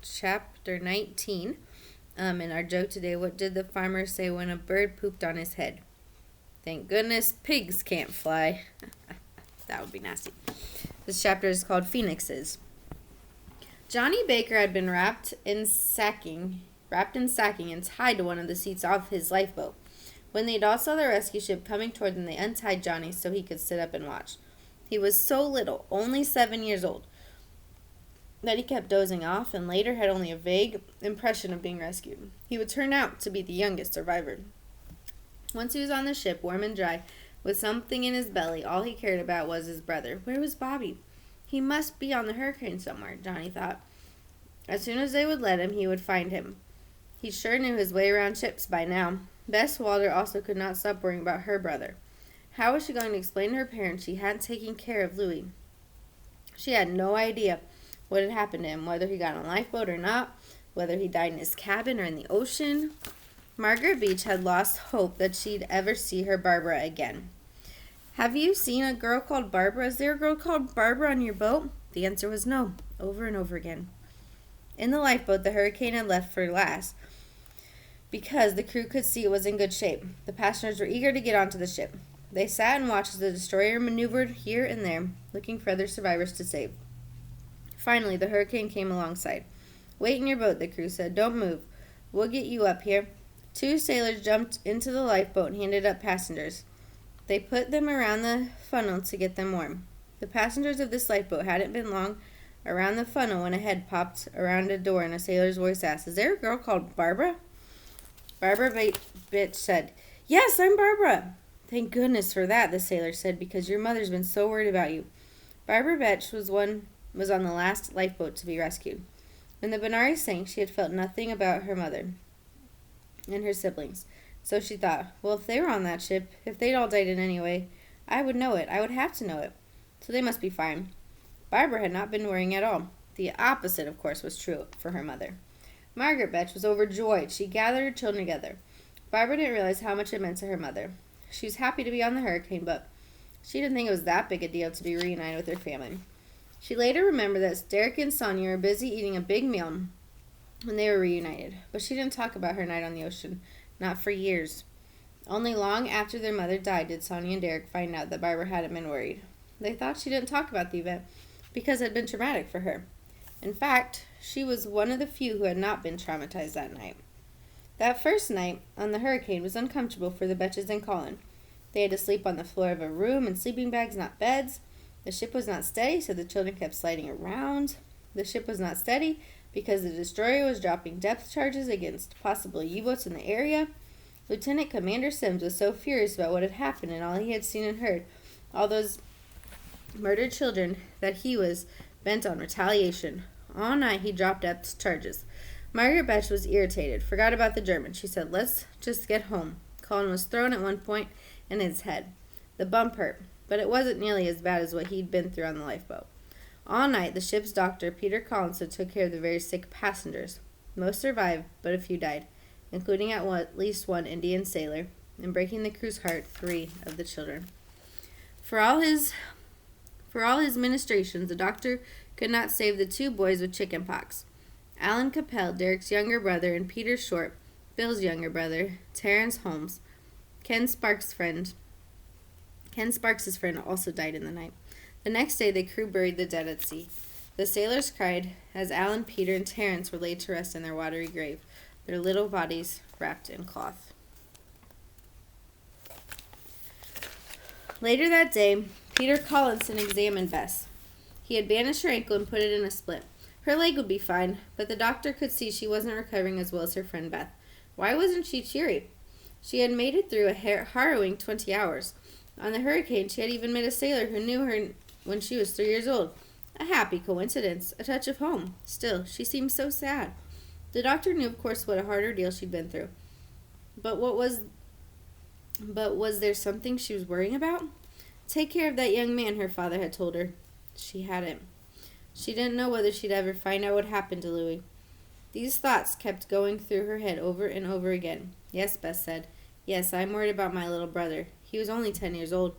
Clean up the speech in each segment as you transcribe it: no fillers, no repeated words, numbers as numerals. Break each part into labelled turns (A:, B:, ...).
A: chapter 19. And our joke today, what did the farmer say when a bird pooped on his head? Thank goodness pigs can't fly. That would be nasty. This chapter is called Phoenixes. Johnny Baker had been wrapped in sacking and tied to one of the seats of his lifeboat. When the adults saw the rescue ship coming toward them, they untied Johnny so he could sit up and watch. He was so little, only 7 years old, that he kept dozing off and later had only a vague impression of being rescued. He would turn out to be the youngest survivor. Once he was on the ship, warm and dry, with something in his belly, all he cared about was his brother. Where was Bobby? He must be on the hurricane somewhere, Johnny thought. As soon as they would let him, he would find him. He sure knew his way around ships by now. Bess Walder also could not stop worrying about her brother. How was she going to explain to her parents she hadn't taken care of Louis? She had no idea what had happened to him, whether he got on a lifeboat or not, whether he died in his cabin or in the ocean. Margaret Beach had lost hope that she'd ever see her Barbara again. Have you seen a girl called Barbara? Is there a girl called Barbara on your boat? The answer was no, over and over again. In the lifeboat, the hurricane had left for last because the crew could see it was in good shape. The passengers were eager to get onto the ship. They sat and watched as the destroyer maneuvered here and there, looking for other survivors to save. Finally, the hurricane came alongside. Wait in your boat, the crew said. Don't move. We'll get you up here. 2 sailors jumped into the lifeboat and handed up passengers. They put them around the funnel to get them warm. The passengers of this lifeboat hadn't been long around the funnel when a head popped around a door and a sailor's voice asked, Is there a girl called Barbara? Barbara Bitch said, Yes, I'm Barbara. Thank goodness for that, the sailor said, because your mother's been so worried about you. Barbara Bitch was on the last lifeboat to be rescued. When the Benares sank, she had felt nothing about her mother and her siblings. So she thought, well, if they were on that ship, if they'd all died in any way, I would know it. I would have to know it. So they must be fine. Barbara had not been worrying at all. The opposite, of course, was true for her mother. Margaret Betch was overjoyed. She gathered her children together. Barbara didn't realize how much it meant to her mother. She was happy to be on the hurricane, but she didn't think it was that big a deal to be reunited with her family. She later remembered that Derek and Sonia were busy eating a big meal when they were reunited, but she didn't talk about her night on the ocean, not for years. Only long after their mother died did Sonia and Derek find out that Barbara hadn't been worried. They thought she didn't talk about the event because it had been traumatic for her. In fact, she was one of the few who had not been traumatized that night. That first night on the hurricane was uncomfortable for the Betches and Colin. They had to sleep on the floor of a room in sleeping bags, not beds. The ship was not steady, so the children kept sliding around. The ship was not steady because the destroyer was dropping depth charges against possible U-boats in the area. Lieutenant Commander Sims was so furious about what had happened and all he had seen and heard, all those murdered children, that he was bent on retaliation. All night he dropped depth charges. Margaret Betch was irritated, forgot about the German. She said, let's just get home. Colin was thrown at one point in his head. The bump hurt, but it wasn't nearly as bad as what he'd been through on the lifeboat. All night, the ship's doctor, Peter Collinson, took care of the very sick passengers. Most survived, but a few died, including at least one Indian sailor, and breaking the crew's heart, 3 of the children. For all his ministrations, the doctor could not save the 2 boys with chicken pox. Alan Capel, Derek's younger brother, and Peter Short, Bill's younger brother, Terrence Holmes, Ken Sparks' friend, also died in the night. The next day, the crew buried the dead at sea. The sailors cried as Alan, Peter, and Terrence were laid to rest in their watery grave, their little bodies wrapped in cloth. Later that day, Peter Collinson examined Bess. He had bandaged her ankle and put it in a splint. Her leg would be fine, but the doctor could see she wasn't recovering as well as her friend Beth. Why wasn't she cheery? She had made it through a harrowing 20 hours. On the hurricane, she had even met a sailor who knew her when she was 3 years old. A happy coincidence, a touch of home. Still, she seemed so sad. The doctor knew, of course, what a hard ordeal she'd been through. But was there something she was worrying about? Take care of that young man, her father had told her. She hadn't. She didn't know whether she'd ever find out what happened to Louis. These thoughts kept going through her head over and over again. Yes, Bess said. Yes, I'm worried about my little brother. He was only 10 years old.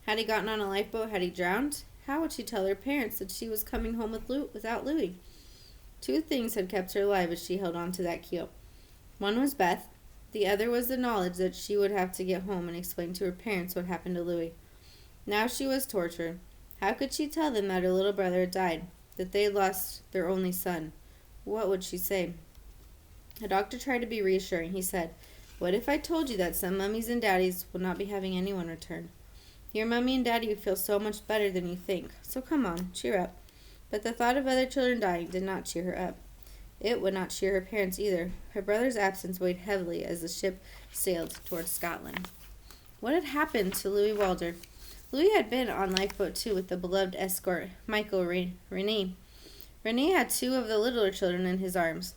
A: Had he gotten on a lifeboat? Had he drowned? How would she tell her parents that she was coming home without Louis? Two things had kept her alive as she held on to that keel. One was Beth. The other was the knowledge that she would have to get home and explain to her parents what happened to Louis. Now she was tortured. How could she tell them that her little brother had died, that they had lost their only son? What would she say? The doctor tried to be reassuring. He said, "What if I told you that some mummies and daddies will not be having anyone return? Your mummy and daddy would feel so much better than you think. So come on, cheer up." But the thought of other children dying did not cheer her up. It would not cheer her parents either. Her brother's absence weighed heavily as the ship sailed towards Scotland. What had happened to Louis Walder? Louis had been on lifeboat too with the beloved escort, Michael René. René had two of the littler children in his arms.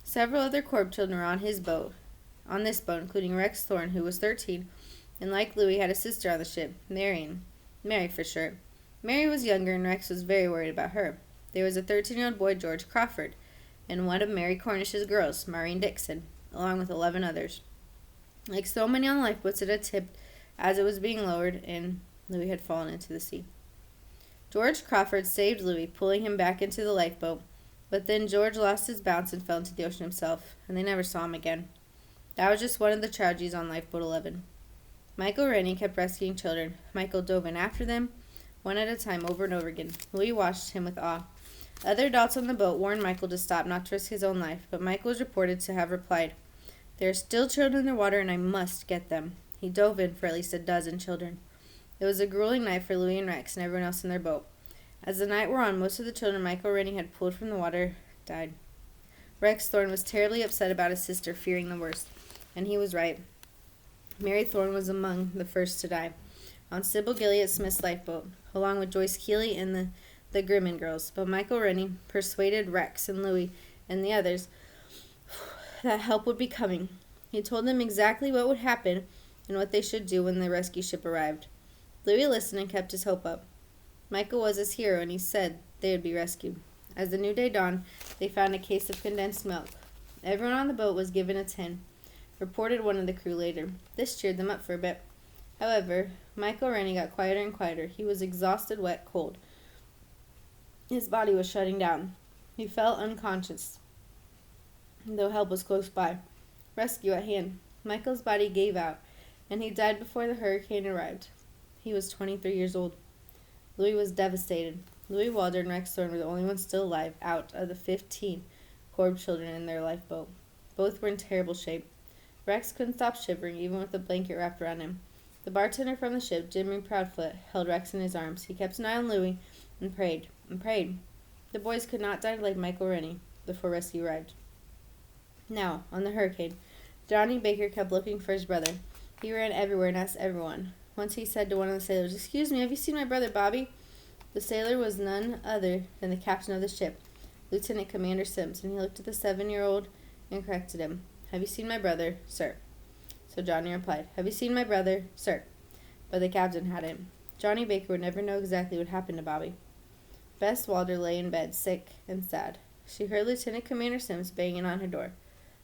A: Several other Corp children were on this boat, including Rex Thorne, who was 13, and like Louis had a sister on the ship, Mary for short. Mary was younger, and Rex was very worried about her. There was a 13-year-old boy, George Crawford, and one of Mary Cornish's girls, Maureen Dixon, along with 11 others. Like so many on lifeboats, it had tipped as it was being lowered, and Louis had fallen into the sea. George Crawford saved Louis, pulling him back into the lifeboat, but then George lost his balance and fell into the ocean himself, and they never saw him again. That was just one of the tragedies on Lifeboat 11. Michael Rennie kept rescuing children. Michael dove in after them, one at a time, over and over again. Louis watched him with awe. Other adults on the boat warned Michael to stop, not to risk his own life, but Michael was reported to have replied, "There are still children in the water, and I must get them." He dove in for at least a dozen children. It was a grueling night for Louis and Rex and everyone else in their boat. As the night wore on, most of the children Michael Rennie had pulled from the water died. Rex Thorne was terribly upset about his sister, fearing the worst, and he was right. Mary Thorne was among the first to die, on Sybil Gilead Smith's lifeboat, along with Joyce Keeley and the Grimman girls. But Michael Rennie persuaded Rex and Louis and the others that help would be coming. He told them exactly what would happen and what they should do when the rescue ship arrived. Louis listened and kept his hope up. Michael was his hero, and he said they would be rescued. As the new day dawned, they found a case of condensed milk. Everyone on the boat was given a tin, reported one of the crew later. This cheered them up for a bit. However, Michael Rennie got quieter and quieter. He was exhausted, wet, cold. His body was shutting down. He fell unconscious, though help was close by. Rescue at hand. Michael's body gave out, and he died before the hurricane arrived. He was 23 years old. Louis was devastated. Louis Walder and Rex Thorne were the only ones still alive out of the 15 Corb children in their lifeboat. Both were in terrible shape. Rex couldn't stop shivering, even with a blanket wrapped around him. The bartender from the ship, Jimmy Proudfoot, held Rex in his arms. He kept an eye on Louis and prayed and prayed. The boys could not die like Michael Rennie before rescue arrived. Now, on the hurricane, Johnny Baker kept looking for his brother. He ran everywhere and asked everyone. Once he said to one of the sailors, "Excuse me, have you seen my brother Bobby?" The sailor was none other than the captain of the ship, Lieutenant Commander Sims, and he looked at the 7-year-old and corrected him. "Have you seen my brother, sir?" So Johnny replied, "Have you seen my brother, sir?" But the captain hadn't. Johnny Baker would never know exactly what happened to Bobby. Bess Walder lay in bed, sick and sad. She heard Lieutenant Commander Sims banging on her door.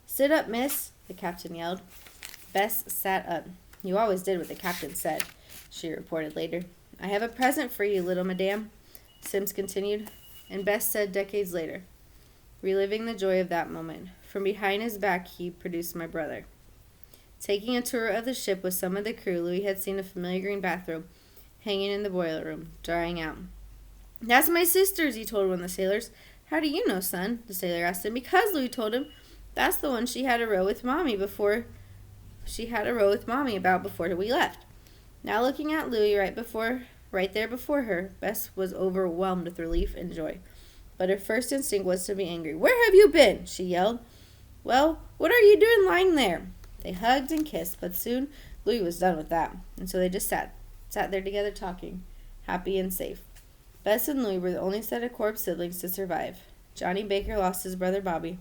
A: "Sit up, miss," the captain yelled. Bess sat up. "You always did what the captain said," she reported later. "I have a present for you, little madame," Sims continued, and Bess said decades later, reliving the joy of that moment, "From behind his back he produced my brother." Taking a tour of the ship with some of the crew, Louis had seen a familiar green bathrobe hanging in the boiler room, drying out. "That's my sister's," he told one of the sailors. "How do you know, son?" the sailor asked him. "Because," Louis told him, "that's the one she had a row with Mommy about before we left." Now looking at Louis right there before her, Bess was overwhelmed with relief and joy. But her first instinct was to be angry. "Where have you been?" she yelled. "Well, what are you doing lying there?" They hugged and kissed, but soon Louis was done with that, and so they just sat there together talking, happy and safe. Bess and Louis were the only set of Corp siblings to survive. Johnny Baker lost his brother Bobby.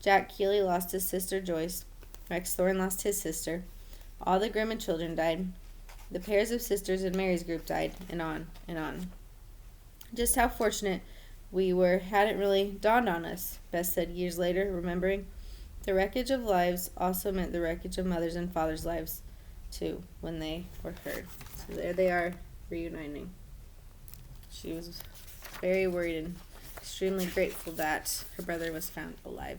A: Jack Keeley lost his sister Joyce. Rex Thorne lost his sister. All the Grimman children died. The pairs of sisters in Mary's group died, and on and on. Just how fortunate we were hadn't really dawned on us, Bess said years later, remembering. The wreckage of lives also meant the wreckage of mothers' and fathers' lives, too, when they were heard. So there they are, reuniting. She was very worried, and extremely grateful that her brother was found alive.